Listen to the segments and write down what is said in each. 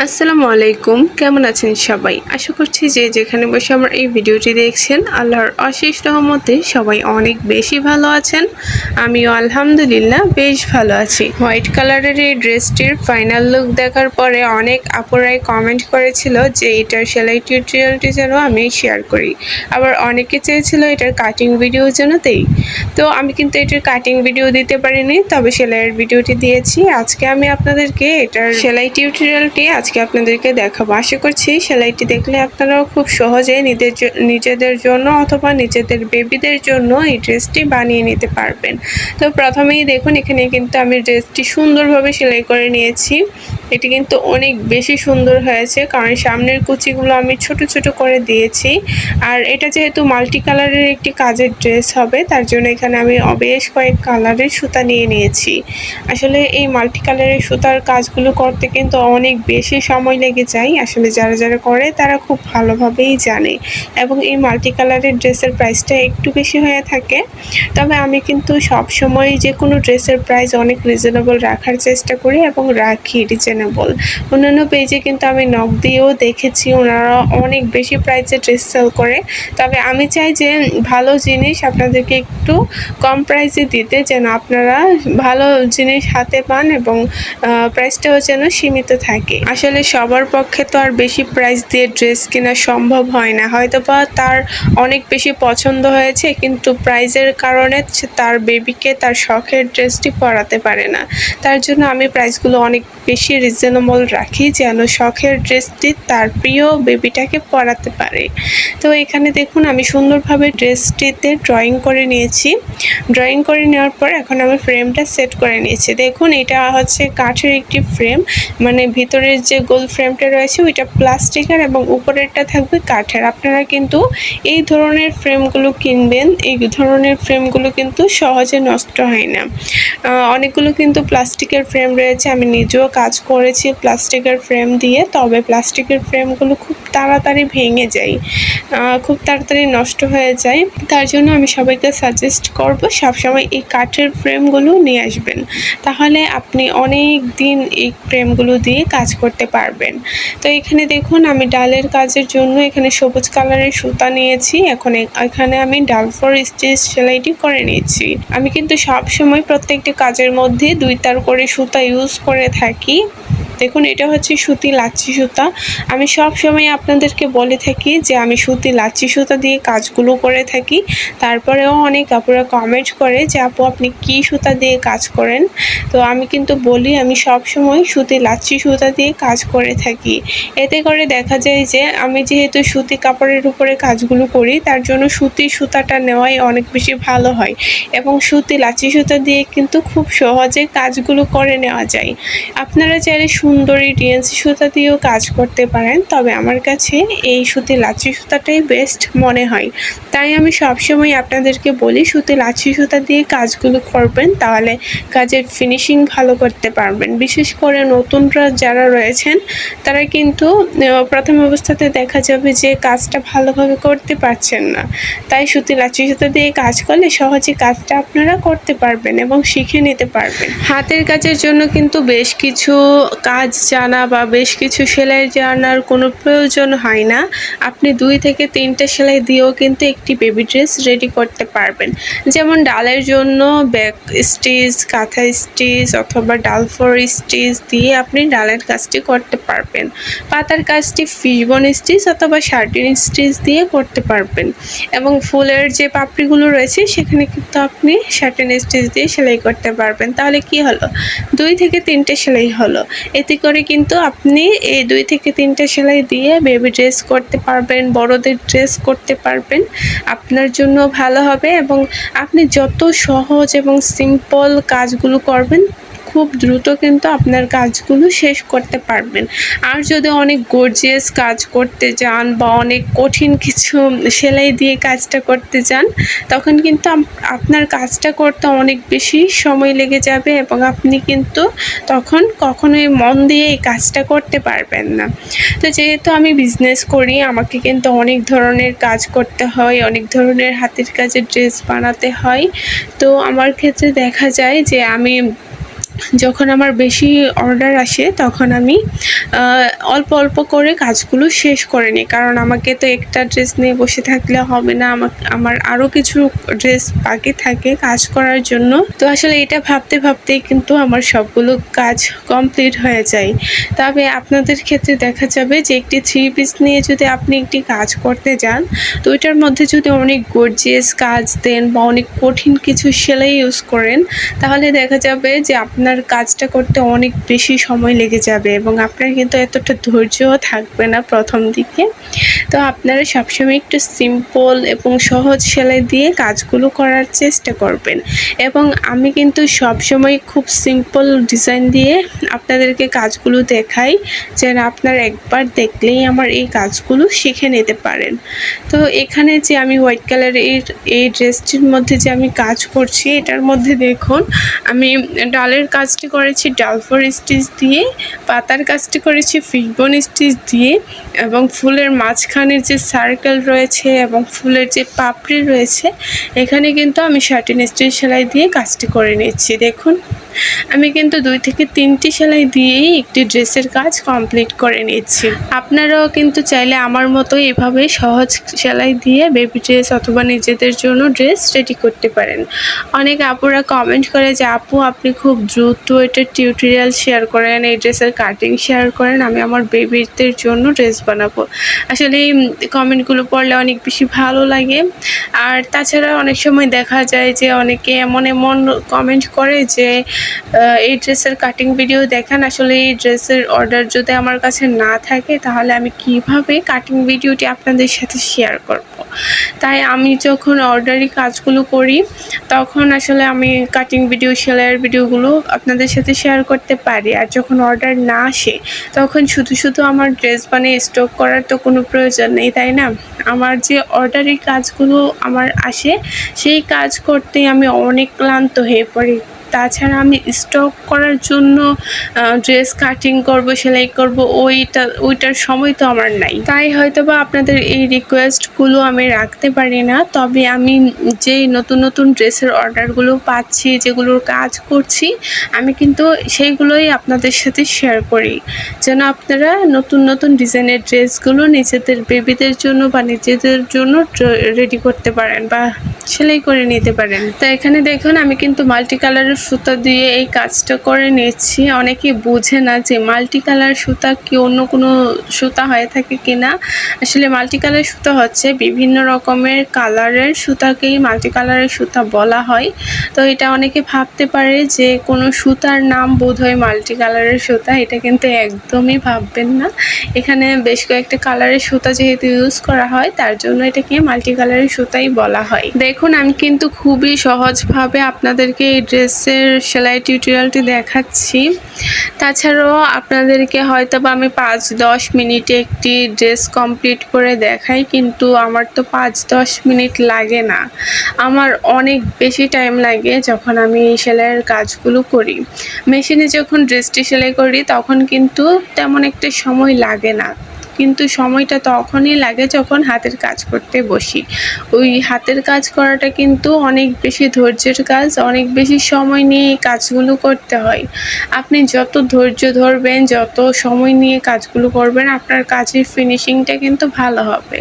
আসসালামু আলাইকুম, কেমন আছেন সবাই? আশা করছি যে যেখানে বসে আমার এই ভিডিওটি দেখছেন আল্লাহর অশেষ রহমতে সবাই অনেক বেশি ভালো আছেন। আমিও আলহামদুলিল্লাহ বেশ ভালো আছি। হোয়াইট কালারের এই ড্রেসটির ফাইনাল লুক দেখার পরে অনেক আপুরাই কমেন্ট করেছিল যে এটার সেলাই টিউটোরিয়ালটি যেন আমি শেয়ার করি। আবার অনেকে চেয়েছিল এটার কাটিং ভিডিও যেন দেই। তো আমি কিন্তু এটার কাটিং ভিডিও দিতে পারিনি, তবে সেলাইয়ের ভিডিওটি দিয়েছি। আজকে আমি আপনাদেরকে এটার সেলাই টিউটোরিয়ালটি আজকে আপনাদেরকে দেখাবো। আশা করছি সেলাইটি দেখলে আপনারাও খুব সহজে নিজেদের জন্য অথবা নিজেদের বেবিদের জন্য এই ড্রেসটি বানিয়ে নিতে পারবেন। তো প্রথমেই দেখুন, এখানে কিন্তু আমি ড্রেসটি সুন্দরভাবে সেলাই করে নিয়েছি। এটি কিন্তু অনেক বেশি সুন্দর হয়েছে, কারণ সামনের কুচিগুলো আমি ছোট ছোট করে দিয়েছি। আর এটা যেহেতু মাল্টি কালারের একটি কাজের ড্রেস হবে, তার জন্য এখানে আমি বেশ কয়েক কালারের সুতা নিয়ে নিয়েছি। আসলে এই মাল্টি কালারের সুতার কাজগুলো করতে কিন্তু অনেক বেশি সময় লেগে যায়। আসলে যারা যারা করে তারা খুব ভালোভাবেই জানে, এবং এই মাল্টি কালারের ড্রেসের প্রাইসটা একটু বেশি হয়ে থাকে। তবে আমি কিন্তু সব সময় যে কোনো ড্রেসের প্রাইস অনেক রিজনেবল রাখার চেষ্টা করি এবং রাখি রিজনেবল। অন্যান্য পেজে কিন্তু আমি নক দিয়েও দেখেছি ওনারা অনেক বেশি প্রাইসে ড্রেস সেল করে। তবে আমি চাই যে ভালো জিনিস আপনাদেরকে একটু কম প্রাইসে দিতে, যেন আপনারা ভালো জিনিস হাতে পান এবং প্রাইসটাও যেন সীমিত থাকে। আসলে সবার পক্ষে তো আর বেশি প্রাইস দিয়ে ড্রেস কেনা সম্ভব হয় না। হয়তোবা তার অনেক বেশি পছন্দ হয়েছে, কিন্তু প্রাইসের কারণে তার বেবিকে তার শখের ড্রেসটি পরাতে পারে না। তার জন্য আমি প্রাইসগুলো অনেক বেশি রিজনেবল রাখি, যেন শখের ড্রেসটি তার প্রিয় বেবিটাকে পরাতে পারে। তো এখানে দেখুন, আমি সুন্দরভাবে ড্রেসটিতে ড্রয়িং করে নিয়েছি। ড্রয়িং করে নেওয়ার পর এখন আমি ফ্রেমটা সেট করে নিয়েছি। দেখুন, এটা হচ্ছে কাঠের একটি ফ্রেম, মানে ভিতরের যে গোল ফ্রেমটা রয়েছে ওইটা প্লাস্টিকের এবং উপরেরটা থাকবে কাঠের। আপনারা কিন্তু এই ধরনের ফ্রেমগুলো কিনবেন, এই ধরনের ফ্রেমগুলো কিন্তু সহজে নষ্ট হয় না। অনেকগুলো কিন্তু প্লাস্টিকের ফ্রেম রয়েছে, আমি নিজেও কাজ করেছি প্লাস্টিকের ফ্রেম দিয়ে, তবে প্লাস্টিকের ফ্রেমগুলো খুব তাড়াতাড়ি ভেঙে যায়, খুব তাড়াতাড়ি নষ্ট হয়ে যায়। তার জন্য আমি সবাইকে সাজেস্ট করব সবসময় এই কাঠের ফ্রেমগুলো নিয়ে আসবেন, তাহলে আপনি অনেক দিন এই ফ্রেমগুলো দিয়ে কাজ করতে পারবেন। তো এখানে দেখুন, আমি ডালের কাজের জন্য এখানে সবুজ কালারের সুতা নিয়েছি। এখানে আমি ডাল ফর স্টিচ সেলাইটি করে নিয়েছি। আমি কিন্তু সব সময় প্রত্যেকটি কাজের মধ্যে 2 তার করে সুতা ইউজ করে থাকি। দেখুন, এটা হচ্ছে সুতি লাচ্ছি সুতা। আমি সব সময় আপনাদেরকে বলে থাকি যে আমি সুতি লাচ্ছি সুতা দিয়ে কাজগুলো করে থাকি। তারপরেও অনেক আপুরা কমেন্ট করে যে আপু আপনি কি সুতা দিয়ে কাজ করেন। তো আমি কিন্তু বলি আমি সব সময় সুতি লাচ্ছি সুতা দিয়ে কাজ করে থাকি। এতে করে দেখা যায় যে আমি যেহেতু সুতি কাপড়ের উপরে কাজগুলো করি, তার জন্য সুতি সুতাটা নেওয়াই অনেক বেশি ভালো হয়, এবং সুতি লাচ্ছি সুতা দিয়ে কিন্তু খুব সহজে কাজগুলো করে নেওয়া যায়। আপনারা চাইলে সুন্দরী ডিএনসি সুতা দিয়েও কাজ করতে পারেন, তবে আমার কাছে এই সুতি লাচ্ছি সুতাটাই বেস্ট মনে হয়। তাই আমি সবসময় আপনাদেরকে বলি সুতি লাচ্ছি সুতা দিয়ে কাজগুলো করবেন, তাহলে কাজের ফিনিশিং ভালো করতে পারবেন। বিশেষ করে নতুনরা যারা রয়েছেন তারা কিন্তু প্রথম অবস্থাতে দেখা যাবে যে কাজটা ভালোভাবে করতে পারছেন না। তাই সুতি লাচ্ছি সুতা দিয়ে কাজ করলে সহজে কাজটা আপনারা করতে পারবেন এবং শিখে নিতে পারবেন। হাতের কাজের জন্য কিন্তু বেশ কিছু কাজ জানা বা বেশ কিছু সেলাই জানার কোনো প্রয়োজন হয় না। আপনি 2 থেকে 3টে সেলাই দিয়েও কিন্তু একটি বেবি ড্রেস রেডি করতে পারবেন। যেমন ডালের জন্য ব্যাক স্টিচ, কাঁথা স্টিচ অথবা ডাল ফর স্টিচ দিয়ে আপনি ডালের কাজটি করতে পারবেন। পাতার কাজটি ফিশবোন স্টিচ অথবা শার্টিন স্টিচ দিয়ে করতে পারবেন, এবং ফুলের যে পাপড়িগুলো রয়েছে সেখানে কিন্তু আপনি শার্টিন স্টিচ দিয়ে সেলাই করতে পারবেন। তাহলে কি হলো, 2 থেকে 3টে সেলাই হলো। এতে করে কিন্তু আপনি এই 2 থেকে 3টে সেলাই দিয়ে বেবি ড্রেস করতে পারবেন, বড়দের ড্রেস করতে পারবেন। আপনার জন্য ভালো হবে, এবং আপনি যত সহজ এবং সিম্পল কাজগুলো করবেন খুব দ্রুত কিন্তু আপনার কাজগুলো শেষ করতে পারবেন। আর যদি অনেক গর্জিয়াস কাজ করতে যান বা অনেক কঠিন কিছু সেলাই দিয়ে কাজটা করতে যান, তখন কিন্তু আপনার কাজটা করতে অনেক বেশি সময় লেগে যাবে, এবং আপনি কিন্তু তখন কখনোই মন দিয়ে এই কাজটা করতে পারবেন না। তো যেহেতু আমি বিজনেস করি, আমাকে কিন্তু অনেক ধরনের কাজ করতে হয়, অনেক ধরনের হাতের কাজের ড্রেস বানাতে হয়। তো আমার ক্ষেত্রে দেখা যায় যে আমি যখন আমার বেশি অর্ডার আসে তখন আমি অল্প অল্প করে কাজগুলো শেষ করে নিই, কারণ আমাকে তো একটা ড্রেস নিয়ে বসে থাকলে হবে না, আমার আরও কিছু ড্রেস বাকি থাকে কাজ করার জন্য। তো আসলে এটা ভাবতে ভাবতেই কিন্তু আমার সবগুলো কাজ কমপ্লিট হয়ে যায়। তবে আপনাদের ক্ষেত্রে দেখা যাবে যে একটি থ্রি পিস নিয়ে যদি আপনি একটি কাজ করতে যান, তো এটার মধ্যে যদি অনেক গর্জিয়াস কাজ দেন বা অনেক কঠিন কিছু সেলাই ইউজ করেন, তাহলে দেখা যাবে যে আপনার কাজটা করতে অনেক বেশি সময় লেগে যাবে এবং আপনার কিন্তু এতটা ধৈর্যও থাকবে না প্রথম দিকে। তো আপনারা সবসময় একটু সিম্পল এবং সহজ সেলাই দিয়ে কাজগুলো করার চেষ্টা করবেন। এবং আমি কিন্তু সবসময় খুব সিম্পল ডিজাইন দিয়ে আপনাদেরকে কাজগুলো দেখাই, যেন আপনারা একবার দেখলেই আমার এই কাজগুলো শিখে নিতে পারেন। তো এখানে যে আমি হোয়াইট কালারের এই ড্রেসটির মধ্যে যে আমি কাজ করছি, এটার মধ্যে দেখুন আমি ডালের কাজটি করেছি ডালফোর স্টিচ দিয়ে, পাতার কাজটি করেছি ফিশবোন স্টিচ দিয়ে, এবং ফুলের মাঝখানের যে সার্কেল রয়েছে এবং ফুলের যে পাপড়ি রয়েছে, এখানে কিন্তু আমি শার্টিন স্টিচ সেলাই দিয়ে কাজটি করে নিচ্ছি। দেখুন আমি কিন্তু 2 থেকে 3টি সেলাই দিয়েই একটি ড্রেসের কাজ কমপ্লিট করে নিচ্ছি। আপনারাও কিন্তু চাইলে আমার মতো এভাবে সহজ সেলাই দিয়ে বেবি ড্রেস অথবা নিজেদের জন্য ড্রেস রেডি করতে পারেন। অনেক আপুরা কমেন্ট করে যে আপু আপনি খুব দ্রুত এটার টিউটোরিয়াল শেয়ার করেন, এই ড্রেসের কাটিং শেয়ার করেন, আমি আমার বেবিদের জন্য ড্রেস বানাবো। আসলে এই কমেন্টগুলো পড়লে অনেক বেশি ভালো লাগে। আর তাছাড়া অনেক সময় দেখা যায় যে অনেকে এমন কমেন্ট করে যে এই ড্রেসের কাটিং ভিডিও দেখান। আসলে এই ড্রেসের অর্ডার যদি আমার কাছে না থাকে তাহলে আমি কিভাবে কাটিং ভিডিওটি আপনাদের সাথে শেয়ার করব। তাই আমি যখন অর্ডারি কাজগুলো করি তখন আসলে আমি কাটিং ভিডিও সেলাইয়ের ভিডিওগুলো আপনাদের সাথে শেয়ার করতে পারি। আর যখন অর্ডার না আসে তখন শুধু আমার ড্রেস বানিয়ে স্টক করার তো কোনো প্রয়োজন নেই, তাই না? আমার যে অর্ডারি কাজগুলো আমার আসে সেই কাজ করতেই আমি অনেক ক্লান্ত হয়ে পড়ি। তাছাড়া আমি স্টক করার জন্য ড্রেস কাটিং করব, সেলাই করব, ওইটার সময় তো আমার নাই। তাই হয়তোবা আপনাদের এই রিকোয়েস্টগুলো আমি রাখতে পারি না। তবে আমি যেই নতুন ড্রেসের অর্ডারগুলো পাচ্ছি, যেগুলোর কাজ করছি, আমি কিন্তু সেইগুলোই আপনাদের সাথে শেয়ার করি, যেন আপনারা নতুন ডিজাইনের ড্রেসগুলো নিজেদের বেবিদের জন্য বা নিজেদের জন্য রেডি করতে পারেন বা সেলাই করে নিতে পারেন। তো এখানে দেখুন আমি কিন্তু মাল্টি কালারের সুতা দিয়ে এই কাজটা করে নিচ্ছি। অনেকেই বোঝে না যে মাল্টি কালার সুতা কি অন্য কোনো সুতা হয়ে থাকে কিনা। আসলে মাল্টি কালার সুতা হচ্ছে বিভিন্ন রকমের কালারের সুতাকেই মাল্টি কালারের সুতা বলা হয়। তো এটা অনেকে ভাবতে পারে যে কোনো সুতার নাম বোধহয় মাল্টি কালারের সুতা, এটা কিন্তু একদমই ভাববেন না। এখানে বেশ কয়েকটা কালারের সুতা যেহেতু ইউজ করা হয় তার জন্য এটাকে মাল্টি কালারের সুতাই বলা হয়। দেখুন আমি কিন্তু খুবই সহজভাবে আপনাদেরকে এই ড্রেসের সেলাই টিউটোরিয়ালটি দেখাচ্ছি। তাছাড়াও আপনাদেরকে হয়তো বা আমি 5-10 মিনিটে একটি ড্রেস কমপ্লিট করে দেখাই, কিন্তু আমার তো 5-10 মিনিট লাগে না, আমার অনেক বেশি টাইম লাগে যখন আমি সেলাইয়ের কাজগুলো করি। মেশিনে যখন ড্রেসটি সেলাই করি তখন কিন্তু তেমন একটা সময় লাগে না, কিন্তু সময়টা তখনই লাগে যখন হাতের কাজ করতে বসি। ওই হাতের কাজ করাটা কিন্তু অনেক বেশি ধৈর্যের কাজ, অনেক বেশি সময় নিয়ে এই কাজগুলো করতে হয়। আপনি যত ধৈর্য ধরবেন, যত সময় নিয়ে কাজগুলো করবেন, আপনার কাজের ফিনিশিংটা কিন্তু ভালো হবে।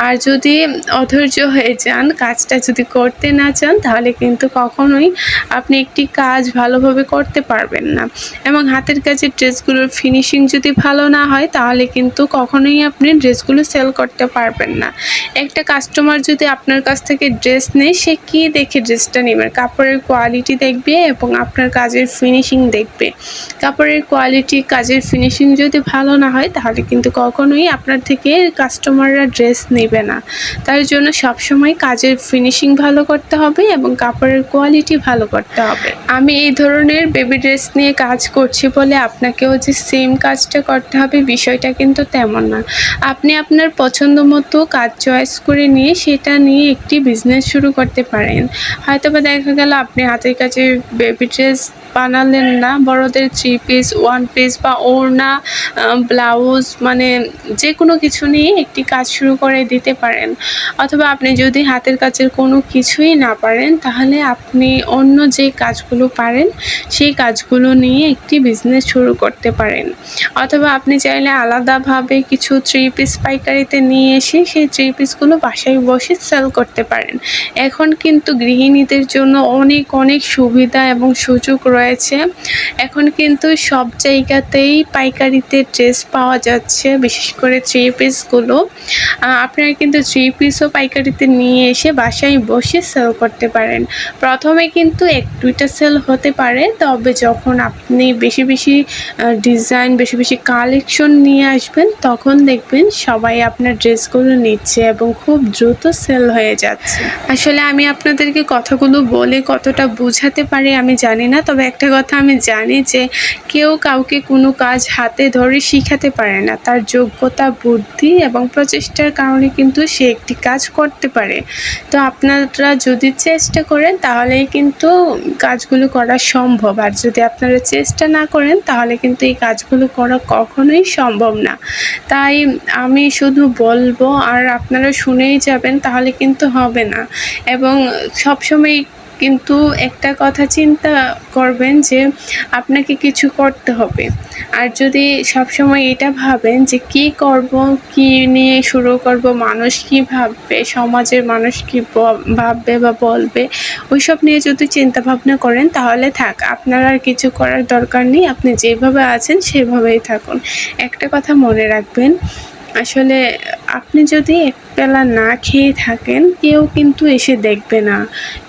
আর যদি অধৈর্য হয়ে যান, কাজটা যদি করতে না চান, তাহলে কিন্তু কখনোই আপনি একটি কাজ ভালোভাবে করতে পারবেন না। এবং হাতের কাজের ড্রেসগুলোর ফিনিশিং যদি ভালো না হয় তাহলে কিন্তু কখনোই আপনি ড্রেসগুলো সেল করতে পারবেন না। একটা কাস্টমার যদি আপনার কাছ থেকে ড্রেস নেয়, সে কী দেখে ড্রেসটা নেবে? কাপড়ের কোয়ালিটি দেখবে এবং আপনার কাজের ফিনিশিং দেখবে। কাপড়ের কোয়ালিটি, কাজের ফিনিশিং যদি ভালো না হয় তাহলে কিন্তু কখনোই আপনার থেকে কাস্টমাররা ড্রেস নেবে না। তার জন্য সবসময় কাজের ফিনিশিং ভালো করতে হবে এবং কাপড়ের কোয়ালিটি ভালো করতে হবে। আমি এই ধরনের বেবি ড্রেস নিয়ে কাজ করছি বলে আপনাকেও যে সেম কাজটা করতে হবে বিষয়টা কিন্তু তেমন না। আপনি আপনার পছন্দ মতো কাজ চয়েস করে নিয়ে সেটা নিয়ে একটি বিজনেস শুরু করতে পারেন। হয়তোবা দেখা গেল আপনি হাতের কাছে বেবি ড্রেস বানালেন না, বড়দের 3 পিস, 1 পিস বা ওড়না, ব্লাউজ মানে যে কোনো কিছু নিয়ে একটি কাজ শুরু করে দিতে পারেন। অথবা আপনি যদি হাতের কাজের কোনো কিছুই না পারেন, তাহলে আপনি অন্য যে কাজগুলো পারেন সেই কাজগুলো নিয়ে একটি বিজনেস শুরু করতে পারেন। অথবা আপনি চাইলে আলাদাভাবে কিছু 3 পিস পাইকারিতে নিয়ে এসে সেই 3 পিসগুলো বাসায় বসে সেল করতে পারেন। এখন কিন্তু গৃহিণীদের জন্য অনেক সুবিধা এবং সুযোগ রয়েছে। এখন কিন্তু সব জায়গাতেই পাইকারিতে ড্রেস পাওয়া যাচ্ছে, বিশেষ করে 3 পিসগুলো। আপনারা কিন্তু 3 পিসও পাইকারিতে নিয়ে এসে বাসায় বসে সেল করতে পারেন। প্রথমে কিন্তু 1-2টা সেল হতে পারে, তবে যখন আপনি বেশি ডিজাইন, বেশি কালেকশন নিয়ে আসবেন, তখন দেখবেন সবাই আপনার ড্রেসগুলো নিচ্ছে এবং খুব দ্রুত সেল হয়ে যাচ্ছে। আসলে আমি আপনাদেরকে কথাগুলো বলে কতটা বোঝাতে পারি আমি জানি না, তবে একটা কথা আমি জানি যে কেউ কাউকে কোনো কাজ হাতে ধরে শিখাতে পারে না। তার যোগ্যতা, বুদ্ধি এবং প্রচেষ্টার কারণে কিন্তু সে একটি কাজ করতে পারে। তো আপনারা যদি চেষ্টা করেন তাহলেই কিন্তু কাজগুলো করা সম্ভব, আর যদি আপনারা চেষ্টা না করেন তাহলে কিন্তু এই কাজগুলো করা কখনোই সম্ভব না। তাই আমি শুধু বলবো আর আপনারা শুনেই যাবেন, তাহলে কিন্তু হবে না। এবং সবসময় কিন্তু একটা কথা চিন্তা করবেন যে আপনাকে কিছু করতে হবে। আর যদি সবসময় এটা ভাবেন যে কি করব, কি নিয়ে শুরু করব, মানুষ কি ভাববে, সমাজের মানুষ কি ভাববে বা বলবে, ওইসব নিয়ে যদি চিন্তা ভাবনা করেন তাহলে থাক, আপনার আর কিছু করার দরকার নেই। আপনি যেভাবে আছেন সেভাবেই থাকুন। একটা কথা মনে রাখবেন, আসলে আপনি যদি একবেলা না খেয়ে থাকেন, কেউ কিন্তু এসে দেখবে না।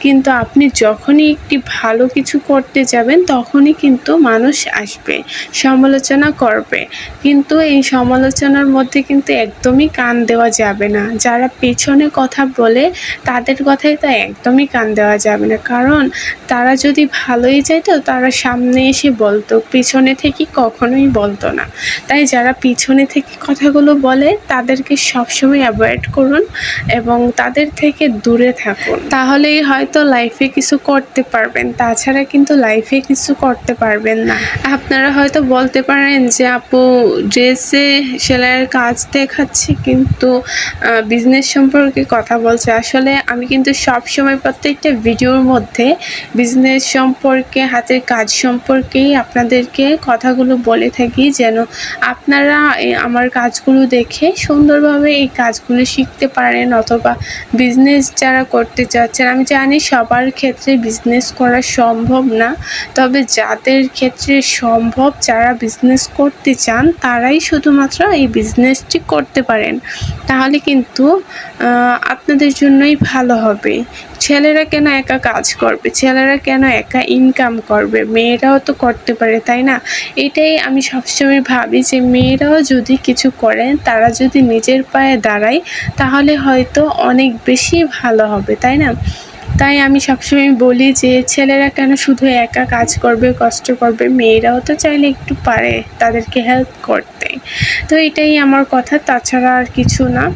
কিন্তু আপনি যখনই একটি ভালো কিছু করতে যাবেন, তখনই কিন্তু মানুষ আসবে, সমালোচনা করবে। কিন্তু এই সমালোচনার মধ্যে কিন্তু একদমই কান দেওয়া যাবে না। যারা পেছনে কথা বলে তাদের কথায় তো একদমই কান দেওয়া যাবে না, কারণ তারা যদি ভালোই চাইতো তারা সামনে এসে বলতো, পিছনে থেকে কখনোই বলতো না। তাই যারা পিছনে থেকে কথাগুলো বলে তাদেরকে সবসময় অ্যাভয়েড করুন এবং তাদের থেকে দূরে থাকুন, তাহলেই হয়তো লাইফে কিছু করতে পারবেন। তাছাড়া কিন্তু লাইফে কিছু করতে পারবেন না। আপনারা হয়তো বলতে পারেন যে আপু ড্রেসে সেলাইয়ের কাজ দেখাচ্ছে কিন্তু বিজনেস সম্পর্কে কথা বলছে। আসলে আমি কিন্তু সবসময় প্রত্যেকটা ভিডিওর মধ্যে বিজনেস সম্পর্কে, হাতের কাজ সম্পর্কেই আপনাদেরকে কথাগুলো বলে থাকি, যেন আপনারা আমার কাজগুলো দেখে সুন্দরভাবে এই কাজগুলো শিখতে পারেন। অথবা বিজনেস যারা করতে চাচ্ছেন, আমি জানি সবার ক্ষেত্রে বিজনেস করা সম্ভব না, তবে যাদের ক্ষেত্রে সম্ভব, যারা বিজনেস করতে চান, তারাই শুধুমাত্র এই বিজনেসটি করতে পারেন। তাহলে কিন্তু আপনাদের জন্যই ভালো হবে। ছেলেরা কেন একা কাজ করবে, ছেলেরা কেন একা ইনকাম করবে, মেয়েরাও তো করতে পারে, তাই না? এটাই আমি সবসময় ভাবি যে মেয়েরাও যদি কিছু করেন, তারা যদি নিজের পায়ে দাঁড়ায়, তাহলে হয়তো অনেক বেশি ভালো হবে, তাই না? তাই আমি সবসময় বলি যে ছেলেরা কেন শুধু একা কাজ করবে, কষ্ট করবে, মেয়েরাও তো চাইলে একটু পারে তাদেরকে হেল্প করতে। তো এটাই আমার কথা, তাছাড়া আর কিছু না।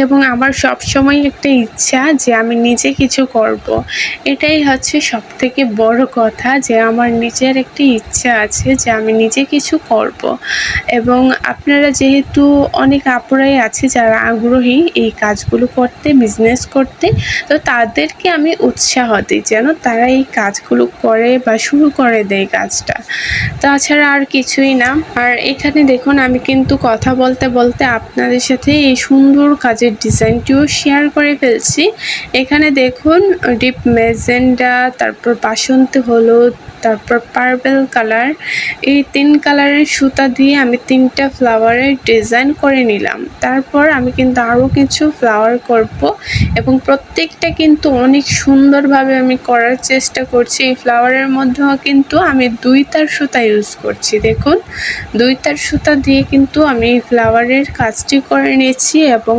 এবং আমার সবসময় একটা ইচ্ছা যে আমি নিজে কিছু করব। এটাই হচ্ছে সবথেকে বড় কথা, যে আমার নিজের একটি ইচ্ছা আছে যে আমি নিজে কিছু করব। এবং আপনারা যেহেতু অনেক আপুরাই আছে যারা আগ্রহী এই কাজগুলো করতে, বিজনেস করতে, তো তাদেরকে আমি উৎসাহ দিই যেন তারা এই কাজগুলো করে বা শুরু করে দেয় কাজটা। তাছাড়া আর কিছুই না। আর এখানে দেখুন, আমি কিন্তু কথা বলতে বলতে আপনাদের সাথে এই সুন্দর কাজের ডিজাইনটিও শেয়ার করে ফেলছি। এখানে দেখুন, ডিপ ম্যাজেন্ডা, তারপর বাসন্তী হলুদ, তারপর পার্পল কালার, এই 3 কালারের সুতা দিয়ে আমি 3টা ফ্লাওয়ারের ডিজাইন করে নিলাম। তারপর আমি কিন্তু আরও কিছু ফ্লাওয়ার করব এবং প্রত্যেকটা কিন্তু অনেক সুন্দরভাবে আমি করার চেষ্টা করছি। এই ফ্লাওয়ারের মধ্যেও কিন্তু আমি 2 তার সুতা ইউজ করছি। দেখুন, 2 তার সুতা দিয়ে কিন্তু আমি এই ফ্লাওয়ারের কাজটি করে নিয়েছি এবং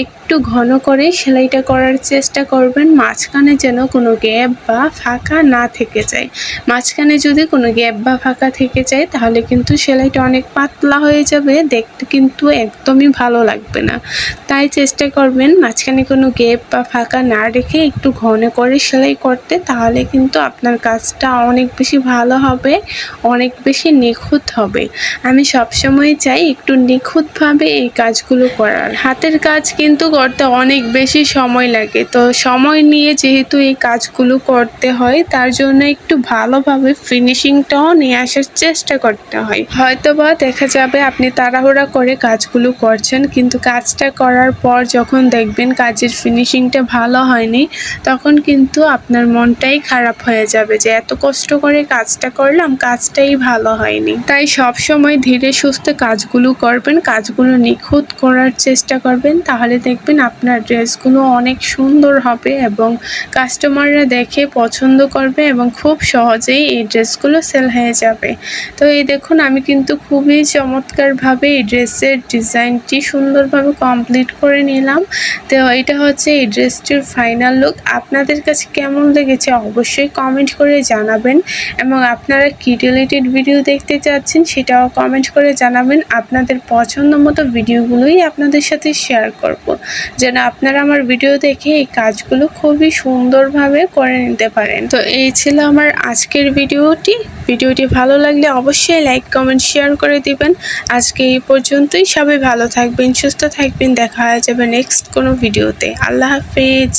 একটু একটু ঘন করে সেলাইটা করার চেষ্টা করবেন, মাঝখানে যেন কোনো গ্যাপ বা ফাঁকা না থেকে যায়। মাঝখানে যদি কোনো গ্যাপ বা ফাঁকা থেকে যায় তাহলে কিন্তু সেলাইটা অনেক পাতলা হয়ে যাবে, দেখতে কিন্তু একদমই ভালো লাগবে না। তাই চেষ্টা করবেন মাঝখানে কোনো গ্যাপ বা ফাঁকা না রেখে একটু ঘন করে সেলাই করতে, তাহলে কিন্তু আপনার কাজটা অনেক বেশি ভালো হবে, অনেক বেশি নিখুঁত হবে। আমি সবসময় চাই একটু নিখুঁতভাবে এই কাজগুলো করার। হাতের কাজ কিন্তু করতে অনেক বেশি সময় লাগে, তো সময় নিয়ে যেহেতু এই কাজগুলো করতে হয় তার জন্য একটু ভালোভাবে ফিনিশিংটাও নিয়ে আসার চেষ্টা করতে হয়। হয়তোবা দেখা যাবে আপনি তাড়াহুড়া করে কাজগুলো করছেন, কিন্তু কাজটা করার পর যখন দেখবেন কাজের ফিনিশিংটা ভালো হয়নি, তখন কিন্তু আপনার মনটাই খারাপ হয়ে যাবে যে এত কষ্ট করে কাজটা করলাম, কাজটাই ভালো হয়নি। তাই সব সময় ধীরে সুস্থে কাজগুলো করবেন, কাজগুলো নিখুঁত করার চেষ্টা করবেন, তাহলে দেখবেন আপনার ড্রেসগুলো অনেক সুন্দর হবে এবং কাস্টমাররা দেখে পছন্দ করবে এবং খুব সহজেই এই ড্রেসগুলো সেল হয়ে যাবে। তো এই দেখুন আমি কিন্তু খুবই চমৎকারভাবে এই ড্রেসের ডিজাইনটি সুন্দরভাবে কমপ্লিট করে নিলাম। তো এটা হচ্ছে এই ড্রেসটির ফাইনাল লুক। আপনাদের কাছে কেমন লেগেছে অবশ্যই কমেন্ট করে জানাবেন, এবং আপনারা কি রিলেটেড ভিডিও দেখতে চাচ্ছেন সেটাও কমেন্ট করে জানাবেন। আপনাদের পছন্দ মতো ভিডিওগুলোই আপনাদের সাথে শেয়ার করব, যেন আপনারা আমার ভিডিও দেখে এই কাজগুলো খুবই সুন্দরভাবে করে নিতে পারেন। তো এই ছিল আমার আজকের ভিডিওটি ভালো লাগলে অবশ্যই লাইক কমেন্ট শেয়ার করে দিবেন। আজকে এই পর্যন্তই, সবাই ভালো থাকবেন, সুস্থ থাকবেন, দেখা হয়ে যাবে নেক্সট কোনো ভিডিওতে। আল্লাহ হাফেজ।